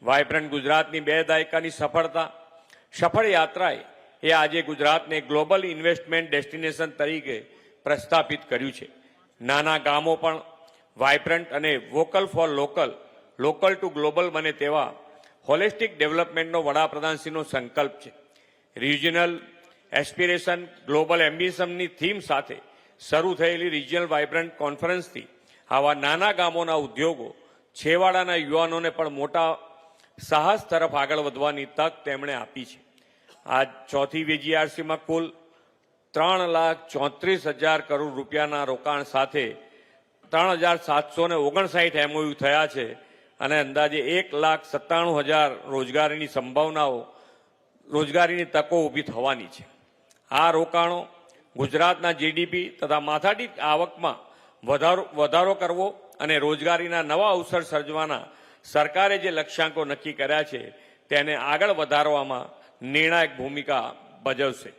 Vibrant ગુજરાતની 2 દાયકાની સફળ યાત્રાએ આજે ગુજરાતને ગ્લોબલ ઇન્વેસ્ટમેન્ટ ડેસ્ટિનેશન તરીકે પ્રસ્થાપિત કર્યું છે। નાના ગામો પણ વાયબ્રન્ટ અને vocal for local two global બને તેવા હોલિસ્ટિક ડેવલપમેન્ટનો વડાપ્રધાનશ્રીનો સંકલ્પ છે। રિજિયનલ એસ્પિરેશન ગ્લોબલ એમ્બિશનની થીમ સાથે શરૂ થયેલી રિજિયનલ વાયબ્રન્ટ કોન્ફરન્સથી આવા નાના ગામોના ઉદ્યોગો છેવાડાના યુવાનોને પણ મોટા સાહસ તરફ આગળ વધવાની તક તેમણે આપી છે। આ ચોથી વીજીઆરસીમાં કુલ 3,34,000 કરોડ રૂપિયાના રોકાણ સાથે 3,759 એમઓયુ થયા છે અને અંદાજે 1,97,000 રોજગારીની તકો ઊભી થવાની છે। આ રોકાણો ગુજરાતના જીડીપી તથા માથાદીઠ આવકમાં વધારો કરવો અને રોજગારીના નવા અવસર સર્જવાના સરકારે જે લક્ષ્યાંકો નક્કી કર્યા છે તેને આગળ વધારવામાં નિર્ણાયક ભૂમિકા ભજવશે।